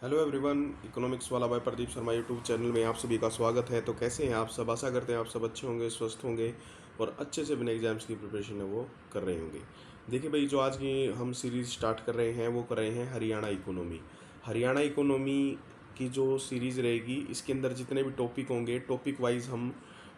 Hello everyone, economics वाला by Pradeep Sharma YouTube channel में आप सभी का स्वागत है। तो कैसे हैं आप सब? आशा करते हैं आप सब अच्छे होंगे, स्वस्थ होंगे और अच्छे से अपने एग्जाम्स की प्रिपरेशन है वो कर रहे होंगे। देखिए भाई, जो आज की हम सीरीज़ स्टार्ट कर रहे हैं वो कर रहे हैं हरियाणा इकोनॉमी। हरियाणा इकोनॉमी की जो सीरीज़ रहेगी, इसके अंदर जितने भी टॉपिक होंगे, टॉपिक वाइज हम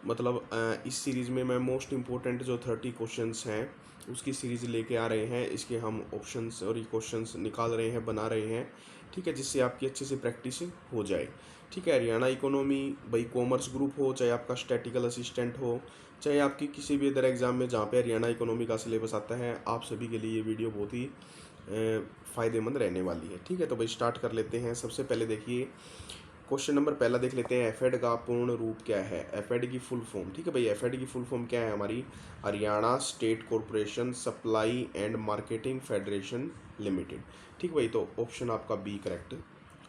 मतलब इस सीरीज़ में मैं मोस्ट इम्पोर्टेंट जो 30 क्वेश्चंस हैं उसकी सीरीज़ लेके आ रहे हैं। इसके हम ऑप्शंस और ये क्वेश्चंस निकाल रहे हैं, बना रहे हैं, ठीक है, जिससे आपकी अच्छे से प्रैक्टिस हो जाए। ठीक है, हरियाणा इकोनॉमी भाई कॉमर्स ग्रुप हो, चाहे आपका स्टैटिकल असिस्टेंट हो, चाहे आपकी किसी भी अदर एग्ज़ाम में जहाँ पे हरियाणा इकोनॉमी का सिलेबस आता है, आप सभी के लिए ये वीडियो बहुत ही फ़ायदेमंद रहने वाली है। ठीक है, तो भाई स्टार्ट कर लेते हैं। सबसे पहले देखिए, क्वेश्चन नंबर पहला देख लेते हैं, एफएड का पूर्ण रूप क्या है? एफएड की फुल फॉर्म, ठीक है भाई, एफएड की फुल फॉर्म क्या है हमारी? Haryana state corporation supply and marketing federation limited. ठीक भाई, तो ऑप्शन आपका बी करेक्ट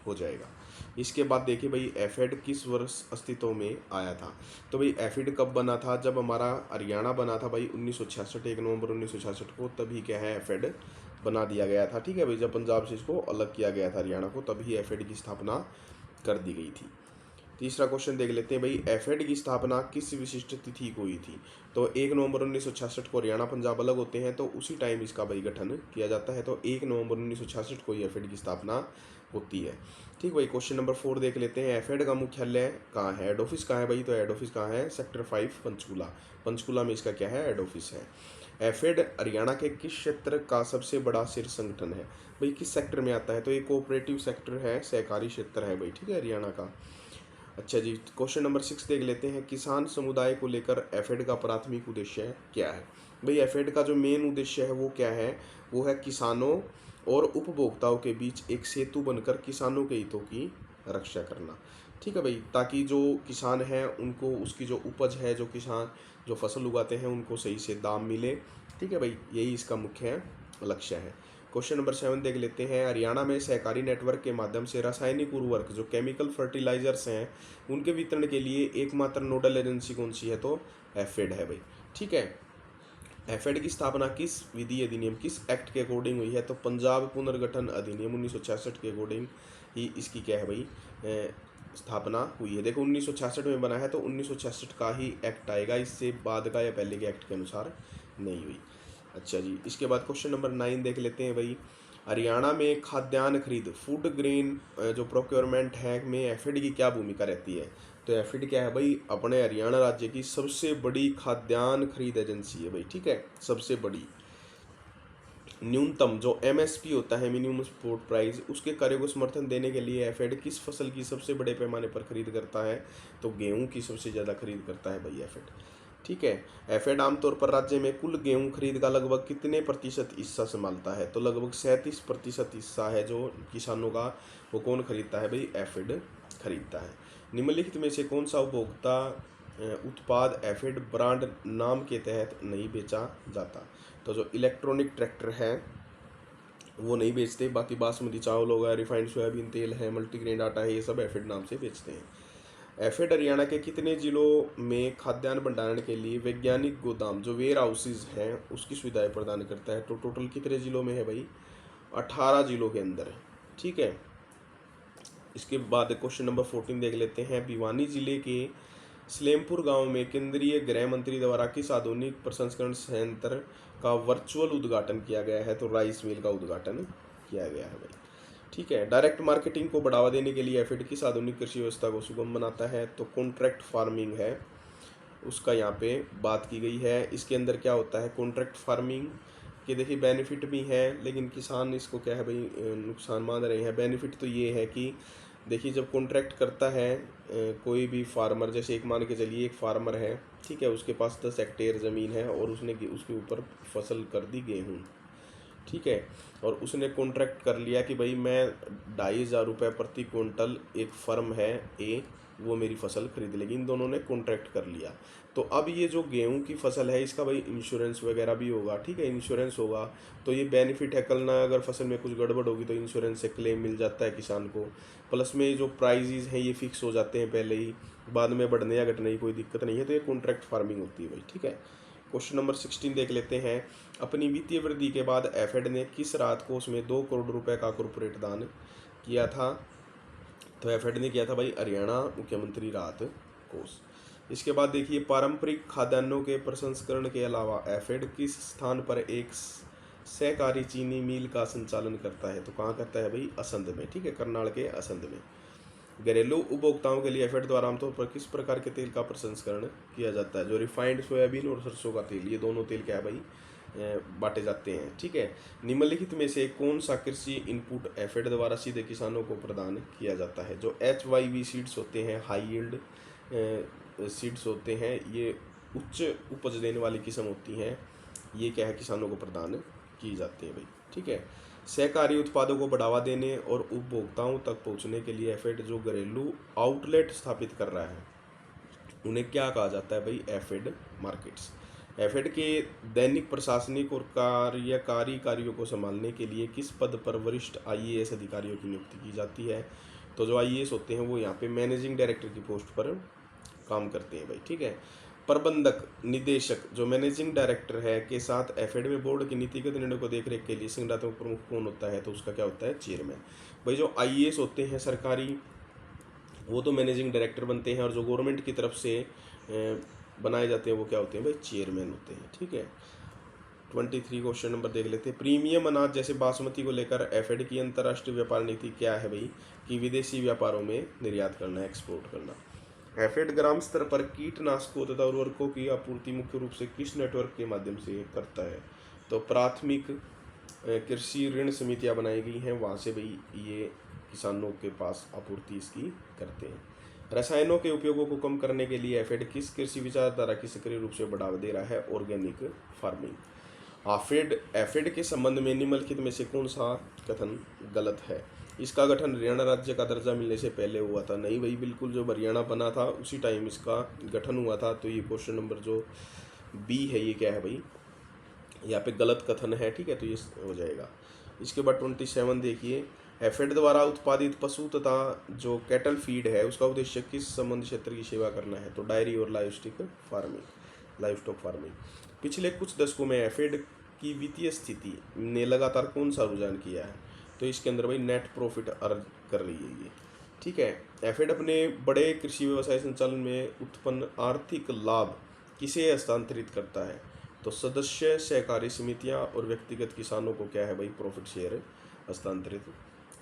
हो जाएगा। इसके बाद देखिए भाई, एफएड किस वर्ष अस्तित्व में आया था? तो भाई एफएड कब बना था? जब हमारा हरियाणा बना था भाई 1966, 1 नवंबर 1966 को, तभी क्या है एफएड बना दिया गया था। ठीक है भाई, जब पंजाब से इसको अलग किया गया था हरियाणा को, तभी एफएड की स्थापना कर दी गई थी। तीसरा क्वेश्चन देख लेते हैं भाई, एफएड की स्थापना किस विशिष्ट तिथि को हुई थी? तो 1 नवंबर 1966 को हरियाणा पंजाब अलग होते हैं, तो उसी टाइम इसका भाई गठन किया जाता है। तो 1 नवंबर 1966 को ही एफएड की स्थापना होती है। ठीक भाई, क्वेश्चन नंबर 4 देख लेते हैं, एफएड का मुख्यालय कहाँ है? हेड ऑफिस कहाँ है भाई? तो हेड ऑफिस कहाँ है? सेक्टर 5 पंचकूला। पंचकूला में इसका क्या है? हेड ऑफिस है। एफएड हरियाणा के किस क्षेत्र का सबसे बड़ा शीर्ष संगठन है? भाई किस सेक्टर में आता है? तो ये कोऑपरेटिव सेक्टर है, सहकारी क्षेत्र है भाई, ठीक है, हरियाणा का। अच्छा जी, क्वेश्चन नंबर 6 देख लेते हैं, किसान समुदाय को लेकर एफएड का प्राथमिक उद्देश्य क्या है? भाई एफएड का जो मेन उद्देश्य है वो क्या है? वो है किसानों और उपभोक्ताओं के बीच एक सेतु बनकर किसानों के हितों की रक्षा करना। ठीक है भाई, ताकि जो किसान हैं उनको उसकी जो उपज है, जो किसान जो फसल उगाते हैं उनको सही से दाम मिले। ठीक है भाई, यही इसका मुख्य लक्ष्य है। क्वेश्चन नंबर 7 देख लेते हैं, हरियाणा में सहकारी नेटवर्क के माध्यम से रासायनिक उर्वरक जो केमिकल फर्टिलाइजर्स हैं उनके वितरण के लिए एकमात्र नोडल एजेंसी कौन सी है? तो एफेड है भाई। ठीक है, एफेड की स्थापना किस विधि अधिनियम, किस एक्ट के अकॉर्डिंग हुई है? तो पंजाब पुनर्गठन अधिनियम 1966 के अकॉर्डिंग ही इसकी क्या है भाई स्थापना हुई है। देखो 1966 में बना है, तो 1966 का ही एक्ट आएगा, इससे बाद का या पहले के एक्ट के अनुसार नहीं हुई। अच्छा जी, इसके बाद क्वेश्चन नंबर 9 देख लेते हैं भाई, हरियाणा में खाद्यान्न खरीद फूड ग्रेन जो प्रोक्योरमेंट है में एफिड की क्या भूमिका रहती है? तो एफिड क्या है भाई? अपने हरियाणा राज्य की सबसे बड़ी खाद्यान्न खरीद एजेंसी है भाई, ठीक है, सबसे बड़ी। न्यूनतम जो एमएसपी होता है, मिनिमम सपोर्ट प्राइस, उसके कार्य को समर्थन देने के लिए एफेड किस फसल की सबसे बड़े पैमाने पर खरीद करता है? तो गेहूं की सबसे ज़्यादा खरीद करता है भाई एफेड। ठीक है, एफेड आमतौर पर राज्य में कुल गेहूं खरीद का लगभग कितने प्रतिशत हिस्सा संभालता है? तो लगभग 37% हिस्सा है जो किसानों का, वो कौन खरीदता है भाई? एफेड खरीदता है। निम्नलिखित में से कौन सा उपभोक्ता उत्पाद एफिड ब्रांड नाम के तहत नहीं बेचा जाता? तो जो इलेक्ट्रॉनिक ट्रैक्टर है वो नहीं बेचते, बाकी बासमती चावल होगा, रिफाइंड सोयाबीन तेल है, मल्टीग्रेन आटा है, ये सब एफिड नाम से बेचते हैं। एफिड हरियाणा के कितने जिलों में खाद्यान्न भंडारण के लिए वैज्ञानिक गोदाम जो वेयर हाउसेज हैं उसकी सुविधाएं प्रदान करता है? तो टोटल कितने जिलों में है भाई? 18 जिलों के अंदर है। ठीक है, इसके बाद क्वेश्चन नंबर 14 देख लेते हैं, भिवानी जिले के सलेमपुर गांव में केंद्रीय गृह मंत्री द्वारा किस आधुनिक प्रसंस्करण संयंत्र का वर्चुअल उद्घाटन किया गया है? तो राइस मिल का उद्घाटन किया गया है भाई। ठीक है, डायरेक्ट मार्केटिंग को बढ़ावा देने के लिए एफिड किस आधुनिक कृषि व्यवस्था को सुगम बनाता है? तो कॉन्ट्रैक्ट फार्मिंग है, उसका यहाँ पे बात की गई है। इसके अंदर क्या होता है कॉन्ट्रैक्ट फार्मिंग के? देखिए बेनिफिट भी है, लेकिन किसान इसको क्या है भाई नुकसान मान रहे हैं। बेनिफिट तो ये है कि देखिए जब कॉन्ट्रैक्ट करता है कोई भी फार्मर, जैसे एक मान के चलिए एक फार्मर है, ठीक है, उसके पास 10 हेक्टेयर ज़मीन है और उसने उसके ऊपर फसल कर दी गेहूँ, ठीक है, और उसने कॉन्ट्रैक्ट कर लिया कि भाई मैं 2,500 रुपये प्रति क्विंटल, एक फर्म है ए, वो मेरी फसल खरीद लेगी। इन दोनों ने कॉन्ट्रैक्ट कर लिया। तो अब ये जो गेहूं की फसल है इसका भाई इंश्योरेंस वगैरह भी होगा, ठीक है, इंश्योरेंस होगा, तो ये बेनिफिट है। कल ना अगर फसल में कुछ गड़बड़ होगी तो इंश्योरेंस से क्लेम मिल जाता है किसान को। प्लस में जो प्राइजेज हैं ये फिक्स हो जाते हैं पहले ही, बाद में बढ़ने या घटने की कोई दिक्कत नहीं है। तो ये कॉन्ट्रैक्ट फार्मिंग होती है भाई, ठीक है। क्वेश्चन नंबर 16 देख लेते हैं, अपनी वित्तीय वृद्धि के बाद एफेड ने किस राहत कोष में 2 करोड़ रुपए का कॉर्पोरेट दान किया था? तो एफेड ने किया था भाई हरियाणा मुख्यमंत्री राहत कोष। इसके बाद देखिए पारंपरिक खाद्यान्नों के प्रसंस्करण के अलावा एफेड किस स्थान पर एक सहकारी चीनी मिल का संचालन करता है? तो कहाँ करता है भाई? असंध में। ठीक है, करनाल के असंध में। घरेलू उपभोक्ताओं के लिए एफेड द्वारा आमतौर पर किस प्रकार के तेल का प्रसंस्करण किया जाता है? जो रिफाइंड सोयाबीन और सरसों का तेल, ये दोनों तेल क्या है भाई? बांटे जाते हैं। ठीक है, निम्नलिखित में से कौन सा कृषि इनपुट एफेड द्वारा सीधे किसानों को प्रदान किया जाता है? जो HYV सीड्स होते हैं, हाई यील्ड सीड्स होते हैं, ये उच्च उपज देने वाली किस्म होती हैं, ये क्या है? किसानों को प्रदान की जाती है भाई। ठीक है, सहकारी उत्पादों को बढ़ावा देने और उपभोक्ताओं तक पहुंचने के लिए एफेड जो घरेलू आउटलेट स्थापित कर रहा है, उन्हें क्या कहा जाता है भाई? एफेड मार्केट्स। एफेड के दैनिक प्रशासनिक और कार्यकारी कार्यों को संभालने के लिए किस पद पर वरिष्ठ IAS अधिकारियों की नियुक्ति की जाती है? तो जो IAS होते हैं वो यहाँ पे मैनेजिंग डायरेक्टर की पोस्ट पर काम करते हैं भाई। ठीक है, प्रबंधक निदेशक जो मैनेजिंग डायरेक्टर है के साथ एफेड में बोर्ड की नीतिगत निर्णय को देखरेख के लिए संगठनात्मक प्रमुख कौन होता है? तो उसका क्या होता है? चेयरमैन। भाई जो IAS होते हैं सरकारी, वो तो मैनेजिंग डायरेक्टर बनते हैं, और जो गवर्नमेंट की तरफ से बनाए जाते हैं वो क्या होते हैं भाई? चेयरमैन होते हैं। ठीक है, 23 क्वेश्चन नंबर देख लेते हैं। प्रीमियम अनाज जैसे बासमती को लेकर एफेड की अंतर्राष्ट्रीय व्यापार नीति क्या है भाई? कि विदेशी व्यापारों में निर्यात करना, एक्सपोर्ट करना। एफेड ग्राम स्तर पर कीटनाशकों तथा उर्वरकों की आपूर्ति मुख्य रूप से किस नेटवर्क के माध्यम से करता है? तो प्राथमिक कृषि ऋण समितियां बनाई गई हैं, वहाँ से भाई ये किसानों के पास आपूर्ति इसकी करते हैं। रसायनों के उपयोगों को कम करने के लिए एफेड किस कृषि विचारधारा की सक्रिय रूप से बढ़ावा दे रहा है? Organic farming. एफेड के संबंध में निम्नलिखित में से कौन सा कथन गलत है? इसका गठन हरियाणा राज्य का दर्जा मिलने से पहले हुआ था। नहीं भाई, बिल्कुल जब हरियाणा बना था उसी टाइम इसका गठन हुआ था। तो ये क्वेश्चन नंबर जो बी है ये क्या है भाई? यहाँ पे गलत कथन है। ठीक है, तो ये हो जाएगा। इसके बाद 27 देखिए, एफेड द्वारा उत्पादित पशु तथा जो कैटल फीड है उसका उद्देश्य किस संबंध क्षेत्र की सेवा करना है? तो डायरी और लाइवस्टॉक फार्मिंग। पिछले कुछ दशकों में एफेड की वित्तीय स्थिति ने लगातार कौन सा रुझान किया है? तो इसके अंदर भाई नेट प्रॉफिट अर्न कर रही है ये। ठीक है, एफेड अपने बड़े कृषि व्यवसाय संचालन में उत्पन्न आर्थिक लाभ किसे हस्तांतरित करता है? तो सदस्य सहकारी समितियां और व्यक्तिगत किसानों को क्या है भाई? प्रॉफिट शेयर हस्तांतरित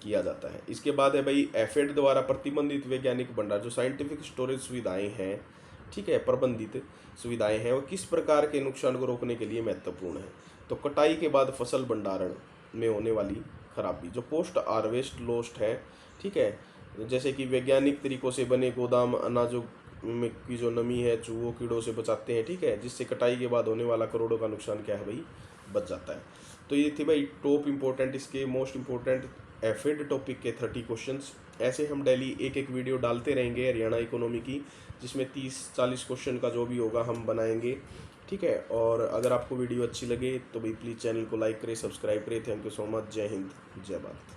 किया जाता है। इसके बाद है भाई एफेड द्वारा प्रतिबंधित वैज्ञानिक भंडार जो साइंटिफिक स्टोरेज सुविधाएं हैं, ठीक है, प्रबंधित सुविधाएं हैं, वो किस प्रकार के नुकसान को रोकने के लिए महत्वपूर्ण है? तो कटाई के बाद फसल भंडारण में होने वाली खराबी जो पोस्ट हार्वेस्ट लॉस्ट है। ठीक है, जैसे कि वैज्ञानिक तरीकों से बने गोदाम अनाजों में की जो नमी है चूहों कीड़ों से बचाते हैं। ठीक है, जिससे कटाई के बाद होने वाला करोड़ों का नुकसान क्या है भाई? बच जाता है। तो ये थी भाई टॉप इंपॉर्टेंट, इसके मोस्ट इंपॉर्टेंट एफेड टॉपिक के 30 क्वेश्चंस। ऐसे हम डेली एक एक वीडियो डालते रहेंगे हरियाणा इकोनॉमी की, जिसमें 30-40 क्वेश्चन का जो भी होगा हम बनाएंगे। ठीक है, और अगर आपको वीडियो अच्छी लगे तो भाई प्लीज़ चैनल को लाइक करें, सब्सक्राइब करें। Thank you so much. जय हिंद, जय भारत।